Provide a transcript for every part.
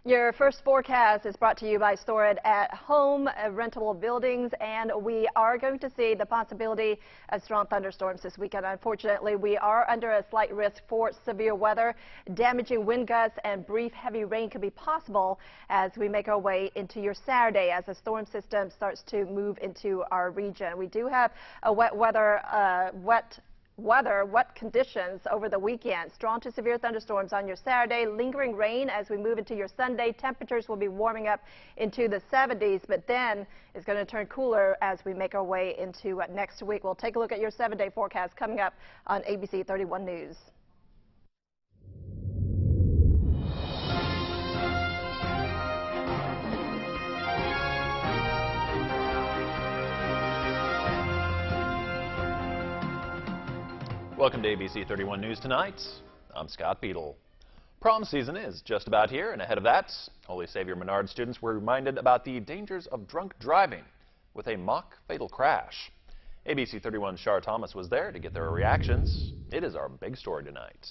Your first forecast is brought to you by Store It at Home rentable buildings, and we are going to see the possibility of strong thunderstorms this weekend. Unfortunately, we are under a slight risk for severe weather. Damaging wind gusts and brief heavy rain could be possible as we make our way into your Saturday as the storm system starts to move into our region. We do have a wet conditions over the weekend. Strong to severe thunderstorms on your Saturday, lingering rain as we move into your Sunday. Temperatures will be warming up into the 70s, but then it's going to turn cooler as we make our way into next week. We'll take a look at your 7-day forecast coming up on ABC 31 News. Welcome to ABC 31 News Tonight. I'm Scott Beadle. Prom season is just about here, and ahead of that, Holy Savior Menard students were reminded about the dangers of drunk driving with a mock fatal crash. ABC 31's Shar Thomas was there to get their reactions. It is our big story tonight.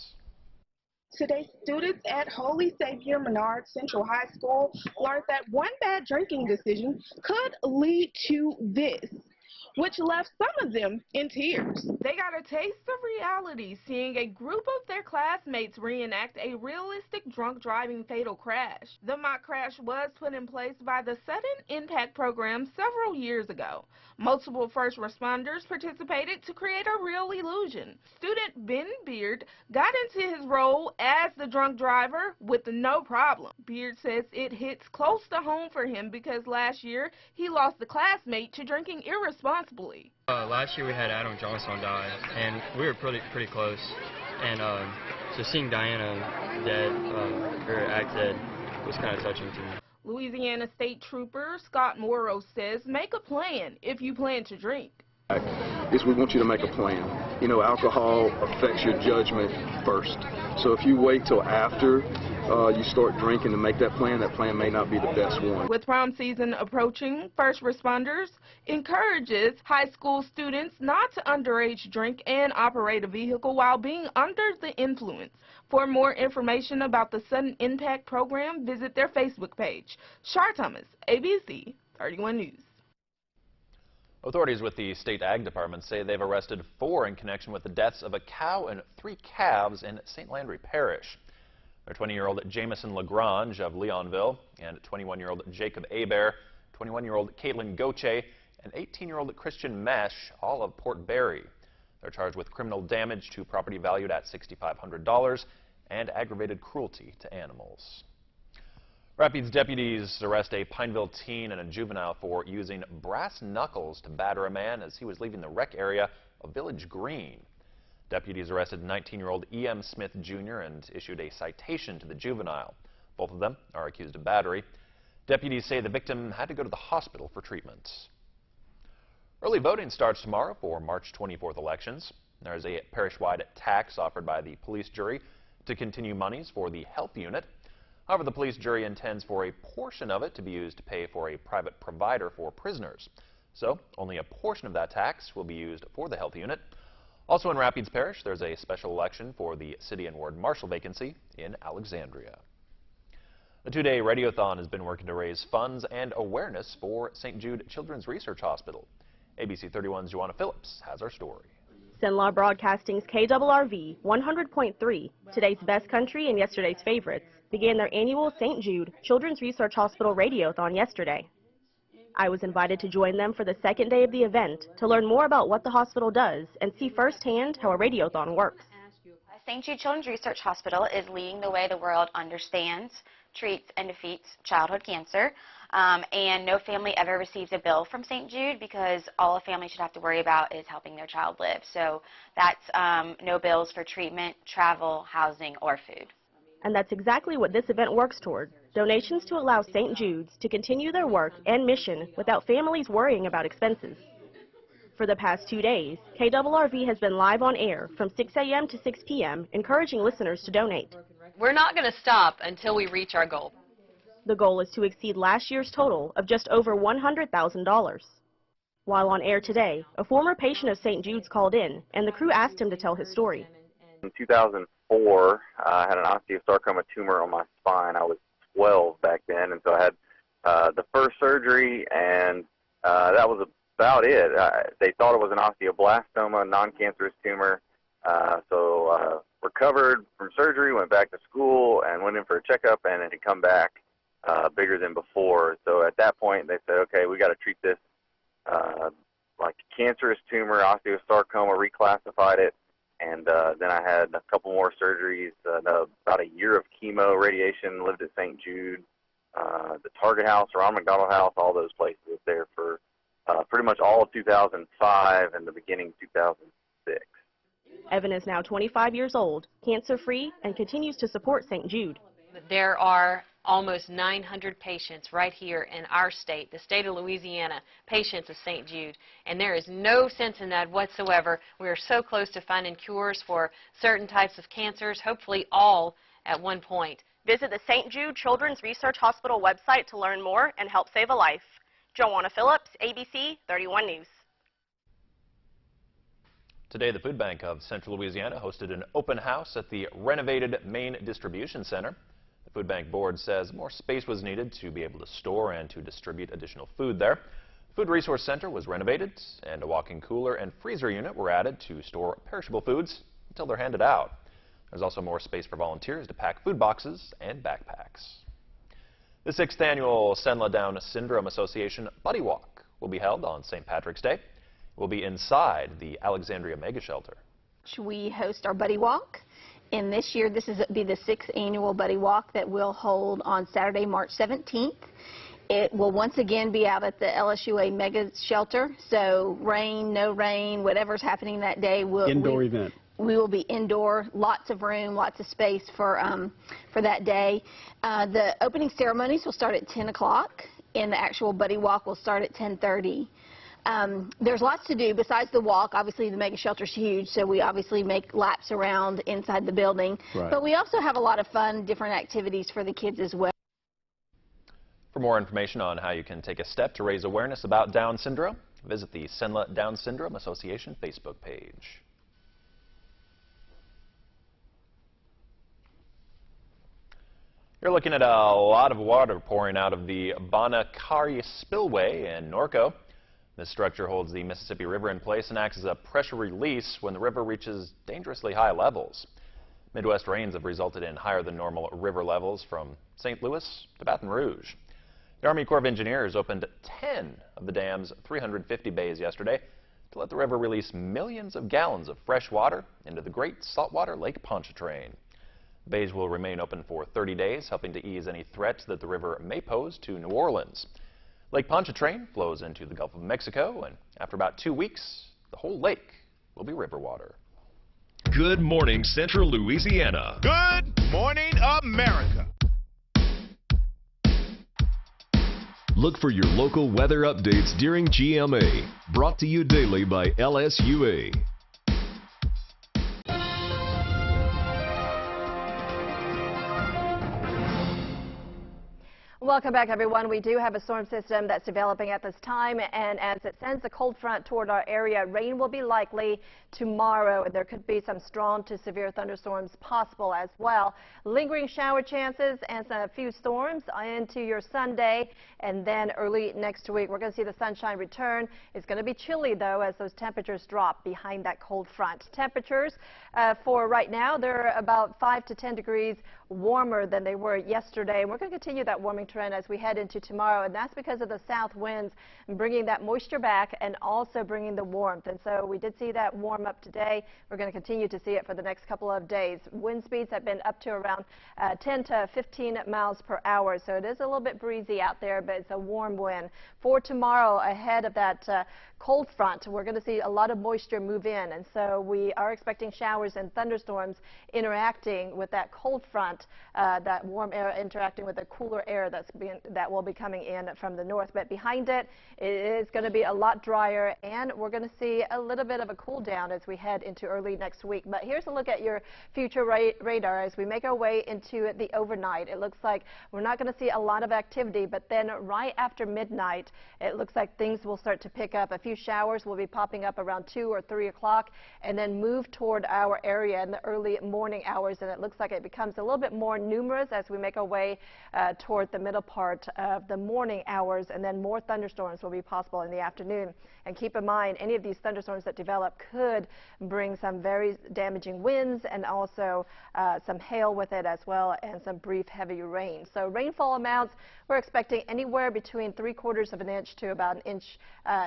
Today, students at Holy Savior Menard Central High School learned that one bad drinking decision could lead to this, which left some of them in tears. They got a taste of reality seeing a group of their classmates reenact a realistic drunk driving fatal crash. The mock crash was put in place by the Sudden Impact Program several years ago. Multiple first responders participated to create a real illusion. Student Ben Beard got into his role as the drunk driver with no problem. Beard says it hits close to home for him because last year he lost a classmate to drinking irresponsibly. Last year we had Adam Johnson die, and we were pretty close. And so seeing Diana dead, or act dead, was kind of touching to me. Louisiana State Trooper Scott Morrow says, make a plan if you plan to drink. Is we want you to make a plan. You know, alcohol affects your judgment first. So if you wait till after you start drinking to make that plan may not be the best one. With prom season approaching, first responders encourages high school students not to underage drink and operate a vehicle while being under the influence. For more information about the Sudden Impact Program, visit their Facebook page. Shar Thomas, ABC 31 News. Authorities with the State Ag Department say they've arrested 4 in connection with the deaths of a cow and 3 calves in St. Landry Parish. They're 20-year-old Jamison Lagrange of Leonville and 21-year-old Jacob Hebert, 21-year-old Caitlin Goche, and 18-year-old Christian Mesh, all of Port Barre. They're charged with criminal damage to property valued at $6,500 and aggravated cruelty to animals. Rapids deputies arrest a Pineville teen and a juvenile for using brass knuckles to batter a man as he was leaving the rec area of Village Green. Deputies arrested 19-year-old E.M. Smith Jr. and issued a citation to the juvenile. Both of them are accused of battery. Deputies say the victim had to go to the hospital for treatment. Early voting starts tomorrow for March 24th elections. There's a parish-wide tax offered by the police jury to continue monies for the health unit. However, the police jury intends for a portion of it to be used to pay for a private provider for prisoners. So, only a portion of that tax will be used for the health unit. Also in Rapids Parish, there's a special election for the city and ward marshal vacancy in Alexandria. The 2-day radiothon has been working to raise funds and awareness for St. Jude Children's Research Hospital. ABC 31's Joanna Phillips has our story. Cenla Broadcasting's KRRV 100.3, today's best country and yesterday's favorites, began their annual St. Jude Children's Research Hospital radiothon yesterday. I was invited to join them for the second day of the event to learn more about what the hospital does and see firsthand how a radiothon works. St. Jude Children's Research Hospital is leading the way the world understands, treats, and defeats childhood cancer. And no family ever receives a bill from St. Jude because all a family should have to worry about is helping their child live. So that's no bills for treatment, travel, housing, or food. And that's exactly what this event works toward, donations to allow St. Jude's to continue their work and mission without families worrying about expenses. For the past 2 days, KRRV has been live on air from 6 a.m. to 6 p.m., encouraging listeners to donate. We're not going to stop until we reach our goal. The goal is to exceed last year's total of just over $100,000. While on air today, a former patient of St. Jude's called in, and the crew asked him to tell his story. In 2004, I had an osteosarcoma tumor on my spine. I was 12 back then, and so I had the first surgery, and that was about it. They thought it was an osteoblastoma, non-cancerous tumor. So recovered from surgery, went back to school, and went in for a checkup, and it had come back bigger than before. So at that point, they said, okay, we got to treat this like a cancerous tumor, osteosarcoma, reclassified it, and then I had a couple more surgeries, about a year of chemo, radiation, lived at St. Jude, the Target House, Ron McDonald House, all those places there for pretty much all of 2005 and the beginning of 2006. Evan is now 25 years old, cancer-free, and continues to support St. Jude. There are almost 900 patients right here in our state, the state of Louisiana, patients of St. Jude, and there is no sense in that whatsoever. We are so close to finding cures for certain types of cancers, hopefully all at one point. Visit the St. Jude Children's Research Hospital website to learn more and help save a life. Joanna Phillips, ABC 31 News. Today, the Food Bank of Central Louisiana hosted an open house at the renovated main distribution center. The Food Bank board says more space was needed to be able to store and to distribute additional food there. The Food Resource Center was renovated, and a walk-in cooler and freezer unit were added to store perishable foods until they're handed out. There's also more space for volunteers to pack food boxes and backpacks. The 6th annual Senla Down Syndrome Association Buddy Walk will be held on St. Patrick's Day. It will be inside the Alexandria Mega Shelter. We host our Buddy Walk, and this year this will be the 6th annual Buddy Walk that we'll hold on Saturday, March 17th. It will once again be out at the LSUA Mega Shelter, so rain, no rain, whatever's happening that day. Indoor event. We will be indoor, lots of room, lots of space for that day. The opening ceremonies will start at 10 o'clock, and the actual Buddy Walk will start at 10:30. There's lots to do besides the walk. Obviously, the mega shelter's huge, so we obviously make laps around inside the building. Right. But we also have a lot of fun, different activities for the kids as well. For more information on how you can take a step to raise awareness about Down syndrome, visit the Senla Down Syndrome Association Facebook page. You're looking at a lot of water pouring out of the Bonacari Spillway in Norco. This structure holds the Mississippi River in place and acts as a pressure release when the river reaches dangerously high levels. Midwest rains have resulted in higher than normal river levels from St. Louis to Baton Rouge. The Army Corps of Engineers opened 10 of the dam's 350 bays yesterday to let the river release millions of gallons of fresh water into the Great Saltwater Lake Pontchartrain. Bays will remain open for 30 days, helping to ease any threats that the river may pose to New Orleans. Lake Pontchartrain flows into the Gulf of Mexico, and after about 2 weeks, the whole lake will be river water. Good morning, Central Louisiana. Good morning, America. Look for your local weather updates during GMA. Brought to you daily by LSUA. Welcome back, everyone. We do have a storm system that's developing at this time, and as it sends a cold front toward our area, rain will be likely tomorrow. There could be some strong to severe thunderstorms possible as well. Lingering shower chances and a few storms into your Sunday, and then early next week we're going to see the sunshine return. It's going to be chilly, though, as those temperatures drop behind that cold front. Temperatures for right now, they're about 5 to 10 degrees warmer than they were yesterday, and we're going to continue that warming trend as we head into tomorrow, and that's because of the south winds bringing that moisture back and also bringing the warmth. And so we did see that warm up today. We're going to continue to see it for the next couple of days. Wind speeds have been up to around 10 to 15 miles per hour, so it is a little bit breezy out there, but it's a warm wind. For tomorrow, ahead of that cold front, we're going to see a lot of moisture move in, and so we are expecting showers and thunderstorms interacting with that cold front, that warm air interacting with the cooler air that will be coming in from the north. But behind it, it is going to be a lot drier, and we're going to see a little bit of a cool down as we head into early next week. But here's a look at your future radar as we make our way into the overnight. It looks like we're not going to see a lot of activity, but then right after midnight, it looks like things will start to pick up. A few few showers will be popping up around 2 or 3 o'clock and then move toward our area in the early morning hours. And it looks like it becomes a little bit more numerous as we make our way toward the middle part of the morning hours. And then more thunderstorms will be possible in the afternoon. And keep in mind, any of these thunderstorms that develop could bring some very damaging winds and also some hail with it as well, and some brief heavy rain. So rainfall amounts, we're expecting anywhere between 3/4 of an inch to about an inch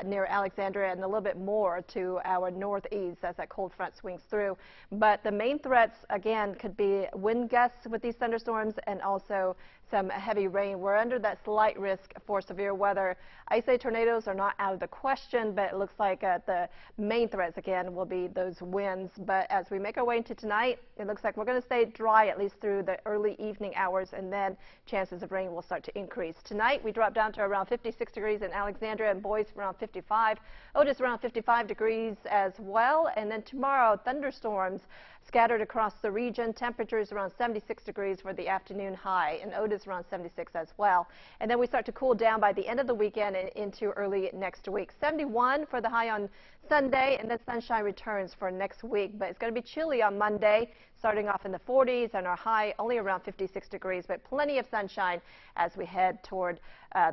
near Alexandria, and a little bit more to our northeast as that cold front swings through. But the main threats, again, could be wind gusts with these thunderstorms and also some heavy rain. We're under that slight risk for severe weather. Isolated tornadoes are not out of the question, but it looks like the main threats, again, will be those winds. But as we make our way into tonight, it looks like we're going to stay dry at least through the early evening hours, and then chances of rain will start to increase. Tonight, we drop down to around 56 degrees in Alexandria and Boise around 55. Otis around 55 degrees as well. And then tomorrow, thunderstorms scattered across the region. Temperatures around 76 degrees for the afternoon high, and Otis around 76 as well. And then we start to cool down by the end of the weekend and into early next week. 71 for the high on Sunday, and then sunshine returns for next week. But it's going to be chilly on Monday, starting off in the 40s, and our high only around 56 degrees, but plenty of sunshine as we head toward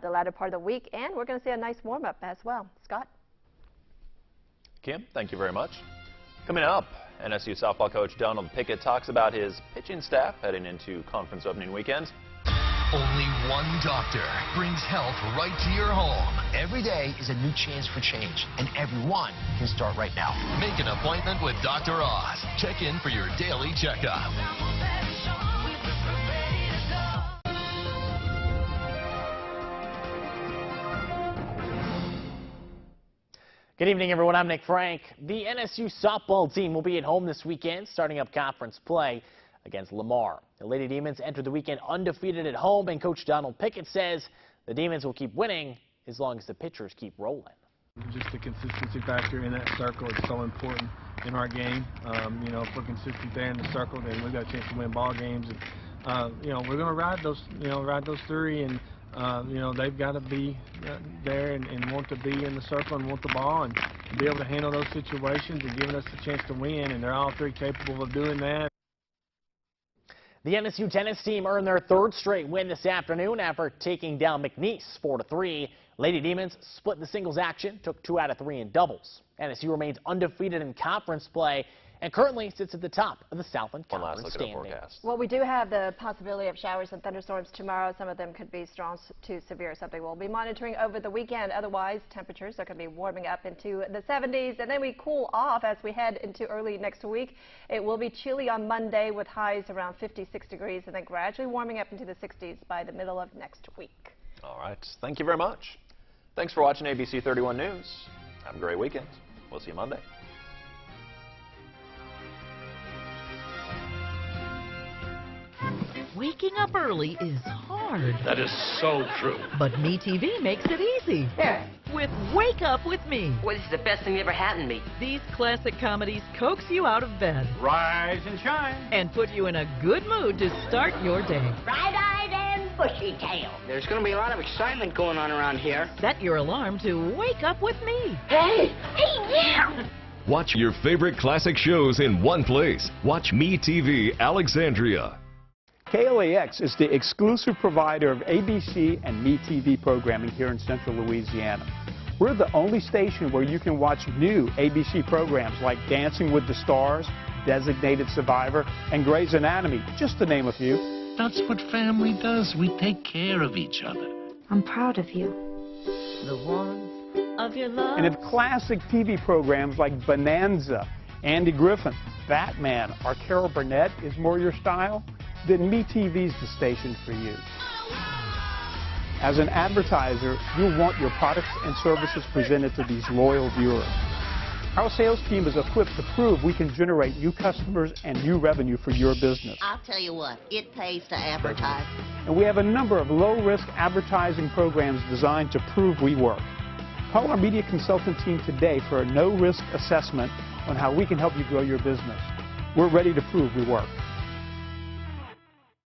the latter part of the week. And we're going to see a nice warm-up as well. Scott? Kim, thank you very much. Coming up, NSU softball coach Donald Pickett talks about his pitching staff heading into conference opening weekend. Only one doctor brings health right to your home. Every day is a new chance for change, and everyone can start right now. Make an appointment with Dr. Oz. Check in for your daily checkup. Good evening, everyone. I'm Nick Frank. The NSU softball team will be at home this weekend, starting up conference play against Lamar. The Lady Demons entered the weekend undefeated at home, and Coach Donald Pickett says the Demons will keep winning as long as the pitchers keep rolling. Just the consistency factor in that circle is so important in our game. You know, if we're consistent there in the circle, then we've got a chance to win ball games. And, you know, we're going to ride those three, and you know, they've got to be there and want to be in the circle and want the ball and be able to handle those situations and giving us a chance to win, and they're all three capable of doing that. The NSU tennis team earned their third straight win this afternoon after taking down McNeese 4-3. Lady Demons split the singles action, took 2 out of 3 in doubles. NSU remains undefeated in conference play and currently sits at the top of the Southland Conference standings. Well, we do have the possibility of showers and thunderstorms tomorrow. Some of them could be strong to severe, something we'll be monitoring over the weekend. Otherwise, temperatures are going to be warming up into the 70s, and then we cool off as we head into early next week. It will be chilly on Monday with highs around 56 degrees, and then gradually warming up into the 60s by the middle of next week. All right. Thank you very much. Thanks for watching ABC 31 News. Have a great weekend. We'll see you Monday. Waking up early is hard. That is so true. But MeTV makes it easy. Yeah. With Wake Up With Me. Well, this is the best thing that ever happened to me. These classic comedies coax you out of bed. Rise and shine. And put you in a good mood to start your day. Bright-eyed and bushy-tailed. There's going to be a lot of excitement going on around here. Set your alarm to Wake Up With Me. Hey, yeah. Watch your favorite classic shows in one place. Watch MeTV Alexandria. KLAX is the exclusive provider of ABC and MeTV programming here in Central Louisiana. We're the only station where you can watch new ABC programs like Dancing with the Stars, Designated Survivor, and Grey's Anatomy, just to name a few. That's what family does. We take care of each other. I'm proud of you. The warmth of your love. And if classic TV programs like Bonanza, Andy Griffin, Batman, or Carol Burnett is more your style, then MeTV's the station for you. As an advertiser, you'll want your products and services presented to these loyal viewers. Our sales team is equipped to prove we can generate new customers and new revenue for your business. I'll tell you what, it pays to advertise. And we have a number of low-risk advertising programs designed to prove we work. Call our media consultant team today for a no-risk assessment on how we can help you grow your business. We're ready to prove we work.